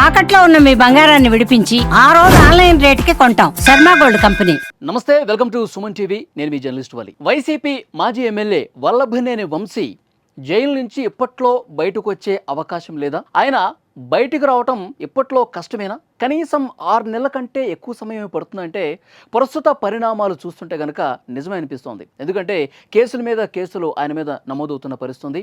తాకట్లో ఉన్న మీ బంగారాన్ని విడిపించి ఆ రోజు ఆన్లైన్ రేటుకి కొంటాం. Sharma gold company. నమస్తే, వెల్కమ్ టు సుమన్ టీవీ. నేను మీ జర్నలిస్ట్ వలి. వైసీపీ మాజీ ఎమ్మెల్యే వల్లభనేని వంశీ జైలు నుంచి ఇప్పట్లో బయటకు వచ్చే అవకాశం లేదా? ఆయన బయటకు రావటం ఇప్పట్లో కష్టమేనా? కనీసం 6 నెలల కంటే ఎక్కువ సమయం పడుతుందంటే ప్రస్తుత పరిణామాలు చూస్తుంటే కనుక నిజమే అనిపిస్తోంది. ఎందుకంటే కేసుల మీద కేసులు ఆయన మీద నమోదవుతున్న పరిస్థితుంది.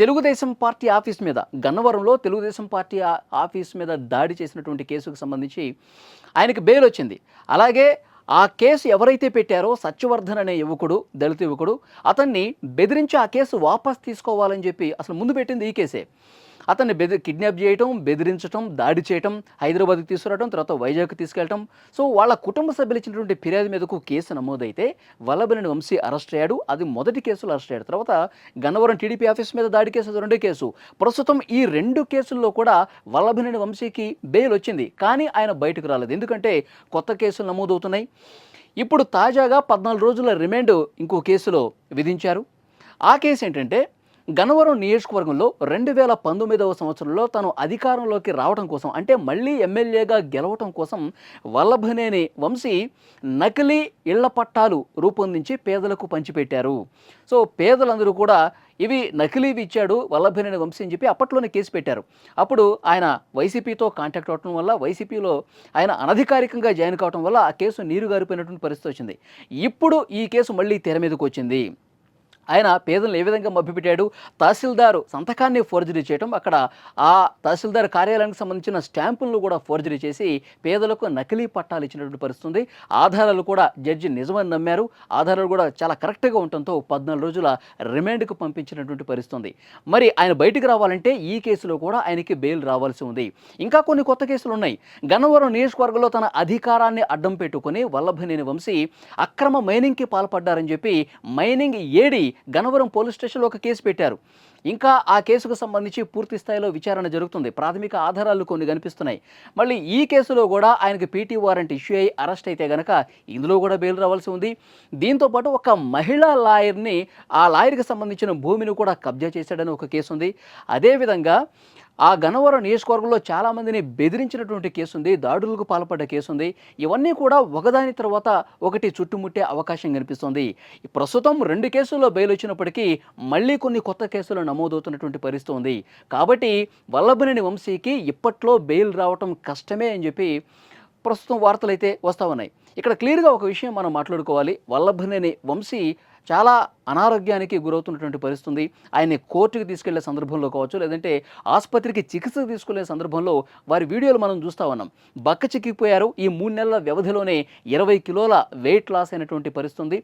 తెలుగుదేశం పార్టీ ఆఫీస్ మీద, గన్నవరంలో తెలుగుదేశం పార్టీ ఆఫీస్ మీద దాడి చేసినటువంటి కేసుకు సంబంధించి ఆయనకి బెయిల్ వచ్చింది. అలాగే ఆ కేసు ఎవరైతే పెట్టారో సత్యవర్ధన్ అనే యువకుడు, దళిత యువకుడు, అతన్ని బెదిరించి ఆ కేసు వాపస్ తీసుకోవాలని చెప్పి అసలు ముందు పెట్టింది ఈ కేసే. అతన్ని కిడ్నాప్ చేయటం, బెదిరించడం, దాడి చేయటం, హైదరాబాద్కి తీసుకురావడం, తర్వాత వైజాగ్కి తీసుకెళ్ళటం. సో వాళ్ళ కుటుంబ సభ్యులు ఇచ్చినటువంటి ఫిర్యాదు మీదకు కేసు నమోదైతే వల్లభనేని వంశీ అరెస్ట్ అయ్యాడు. అది మొదటి కేసులో అరెస్ట్ అయ్యాడు. తర్వాత గన్నవరం టీడీపీ ఆఫీస్ మీద దాడి కేసు రెండో కేసు. ప్రస్తుతం ఈ 2 కేసుల్లో కూడా వల్లభనేని వంశీకి బెయిల్ వచ్చింది. కానీ ఆయన బయటకు రాలేదు. ఎందుకంటే కొత్త కేసులు నమోదవుతున్నాయి. ఇప్పుడు తాజాగా 14 రోజుల రిమాండ్ ఇంకో కేసులో విధించారు. ఆ కేసు ఏంటంటే గన్నవరం నియోజకవర్గంలో 2019వ సంవత్సరంలో తను అధికారంలోకి రావడం కోసం, అంటే మళ్ళీ ఎమ్మెల్యేగా గెలవటం కోసం వల్లభనేని వంశీ నకిలీ ఇళ్ల పట్టాలు రూపొందించి పేదలకు పంచిపెట్టారు. సో పేదలందరూ కూడా ఇవి నకిలీవి ఇచ్చాడు వల్లభనేని వంశీ అని చెప్పి అప్పట్లోనే కేసు పెట్టారు. అప్పుడు ఆయన వైసీపీతో కాంటాక్ట్ అవడం వల్ల, వైసీపీలో ఆయన అనధికారికంగా జాయిన్ కావడం వల్ల ఆ కేసు నీరు గారిపోయినటువంటి పరిస్థితి వచ్చింది. ఇప్పుడు ఈ కేసు మళ్ళీ తెర మీదకు వచ్చింది. ఆయన పేదలను ఏ విధంగా మభ్యపెట్టాడు? తహసీల్దారు సంతకాన్ని ఫోర్జరీ చేయడం, అక్కడ ఆ తహసీల్దార్ కార్యాలయానికి సంబంధించిన స్టాంపులను కూడా ఫోర్జరీ చేసి పేదలకు నకిలీ పట్టాలు ఇచ్చినటువంటి పరిస్థితుంది. ఆధారాలు కూడా జడ్జి నిజమని నమ్మారు. ఆధారాలు కూడా చాలా కరెక్ట్గా ఉండటంతో 14 రోజుల రిమాండ్కు పంపించినటువంటి పరిస్థితుంది. మరి ఆయన బయటికి రావాలంటే ఈ కేసులో కూడా ఆయనకి బెయిల్ రావాల్సి ఉంది. ఇంకా కొన్ని కొత్త కేసులు ఉన్నాయి. గన్నవరం నియోజకవర్గంలో తన అధికారాన్ని అడ్డం పెట్టుకుని వల్లభనేని వంశీ అక్రమ మైనింగ్కి పాల్పడ్డారని చెప్పి మైనింగ్ ఏడి గన్నవరం పోలీస్ స్టేషన్లో ఒక కేసు పెట్టారు. ఇంకా ఆ కేసుకు సంబంధించి పూర్తి స్థాయిలో విచారణ జరుగుతుంది. ప్రాథమిక ఆధారాలు కొన్ని కనిపిస్తున్నాయి. మళ్ళీ ఈ కేసులో కూడా ఆయనకి పీటీ వారెంట్ ఇష్యూ అయ్యి అరెస్ట్ అయితే కనుక ఇందులో కూడా బెయిల్ రావాల్సి ఉంది. దీంతోపాటు ఒక మహిళా లాయర్ని, ఆ లాయర్కి సంబంధించిన భూమిని కూడా కబ్జా చేశాడని ఒక కేసు ఉంది. అదేవిధంగా ఆ గన్నవరం నియోజకవర్గంలో చాలామందిని బెదిరించినటువంటి కేసు ఉంది, దాడులకు పాల్పడ్డ కేసు ఉంది. ఇవన్నీ కూడా ఒకదాని తర్వాత ఒకటి చుట్టుముట్టే అవకాశం కనిపిస్తుంది. ప్రస్తుతం 2 కేసుల్లో బెయిల్ వచ్చినప్పటికీ మళ్ళీ కొన్ని కొత్త కేసులు నమోదవుతున్నటువంటి పరిస్థితి ఉంది. కాబట్టి వల్లభనేని వంశీకి ఇప్పట్లో బెయిల్ రావటం కష్టమే అని చెప్పి ప్రస్తుతం వార్తలు అయితే వస్తూ ఉన్నాయి. ఇక్కడ క్లియర్గా ఒక విషయం మనం మాట్లాడుకోవాలి. వల్లభనేని వంశీ చాలా అనారోగ్యానికి గురవుతున్నటువంటి పరిస్థితుంది. ఆయన్ని కోర్టుకి తీసుకెళ్లే సందర్భంలో కావచ్చు, లేదంటే ఆసుపత్రికి చికిత్స తీసుకెళ్లే సందర్భంలో వారి వీడియోలు మనం చూస్తూ ఉన్నాం. బక్క చిక్కిపోయారు. ఈ 3 నెలల వ్యవధిలోనే 20 కిలోల వెయిట్ లాస్ అయినటువంటి పరిస్థితుంది.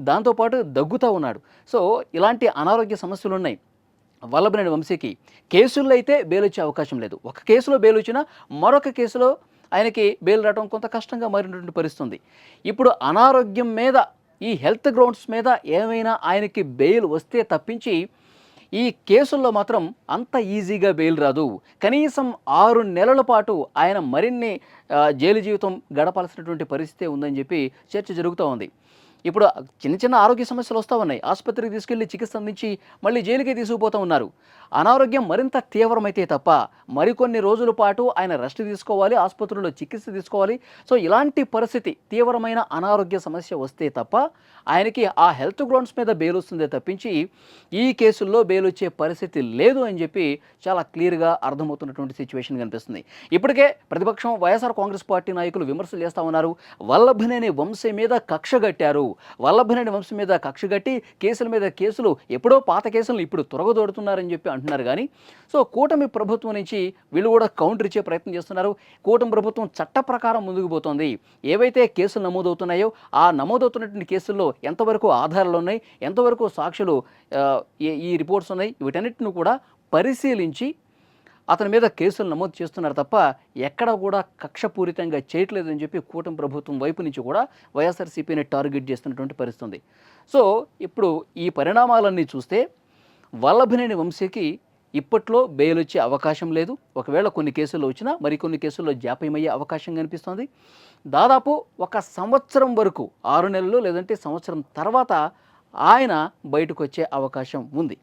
దాంతోపాటు దగ్గుతూ ఉన్నాడు. సో ఇలాంటి అనారోగ్య సమస్యలు ఉన్నాయి వల్లభనేని వంశీకి. కేసుల్లో అయితే బెయిల్ వచ్చే అవకాశం లేదు. ఒక కేసులో బెయిల్ వచ్చినా మరొక కేసులో ఆయనకి బెయిల్ రావడం కొంత కష్టంగా మారినటువంటి పరిస్థితుంది. ఇప్పుడు అనారోగ్యం మీద, ఈ హెల్త్ గ్రౌండ్స్ మీద ఏమైనా ఆయనకి బెయిల్ వస్తే తప్పించి ఈ కేసుల్లో మాత్రం అంత ఈజీగా బెయిల్ రాదు. కనీసం 6 నెలల పాటు ఆయన మరిన్ని జైలు జీవితం గడపాల్సినటువంటి పరిస్థితి ఉందని చెప్పి చర్చ జరుగుతూ ఉంది. ఇప్పుడు చిన్న చిన్న ఆరోగ్య సమస్యలు వస్తూ ఉన్నాయి. ఆసుపత్రికి తీసుకెళ్లి చికిత్స అందించి మళ్ళీ జైలుకే తీసుకుపోతూ ఉన్నారు. అనారోగ్యం మరింత తీవ్రమైతే తప్ప మరికొన్ని రోజుల పాటు ఆయన రెస్ట్ తీసుకోవాలి, ఆసుపత్రిలో చికిత్స తీసుకోవాలి. సో ఇలాంటి పరిస్థితి, తీవ్రమైన అనారోగ్య సమస్య వస్తే తప్ప ఆయనకి ఆ హెల్త్ గ్రౌండ్స్ మీద బెయిల్ వస్తుందే తప్పించి ఈ కేసుల్లో బెయిల్ వచ్చే పరిస్థితి లేదు అని చెప్పి చాలా క్లియర్గా అర్థమవుతున్నటువంటి సిచ్యువేషన్ కనిపిస్తుంది. ఇప్పటికే ప్రతిపక్షం వైఎస్ఆర్ కాంగ్రెస్ పార్టీ నాయకులు విమర్శలు చేస్తూ ఉన్నారు. వల్లభనేని వంశీ మీద కక్ష కట్టారు, వల్లభనేని వంశీ మీద కక్ష కట్టి కేసుల మీద కేసులు, ఎప్పుడో పాత కేసులను ఇప్పుడు తొలగదోడుతున్నారని చెప్పి అంటున్నారు. కానీ సో కూటమి ప్రభుత్వం నుంచి వీళ్ళు కూడా కౌంటర్ ఇచ్చే ప్రయత్నం చేస్తున్నారు. కూటమి ప్రభుత్వం చట్ట ప్రకారం ముందుకు పోతుంది. ఏవైతే కేసులు నమోదవుతున్నాయో ఆ నమోదవుతున్నటువంటి కేసుల్లో ఎంతవరకు ఆధారాలు ఉన్నాయి, ఎంతవరకు సాక్షులు, ఈ రిపోర్ట్స్ ఉన్నాయి, వీటన్నిటిని కూడా పరిశీలించి అతని మీద కేసులు నమోదు చేస్తున్నారు తప్ప ఎక్కడ కూడా కక్షపూరితంగా చేయట్లేదని చెప్పి కూటమి ప్రభుత్వం వైపు నుంచి కూడా వైఎస్ఆర్సీపీని టార్గెట్ చేస్తున్నటువంటి పరిస్థితుంది. సో ఇప్పుడు ఈ పరిణామాలన్నీ చూస్తే వల్లభనేని వంశీకి ఇప్పట్లో బెయిల్ వచ్చే అవకాశం లేదు. ఒకవేళ కొన్ని కేసుల్లో వచ్చినా మరికొన్ని కేసుల్లో జాప్యమయ్యే అవకాశం కనిపిస్తోంది. దాదాపు 1 సంవత్సరం వరకు, 6 నెలలు లేదంటే సంవత్సరం తర్వాత ఆయన బయటకు వచ్చే అవకాశం ఉంది.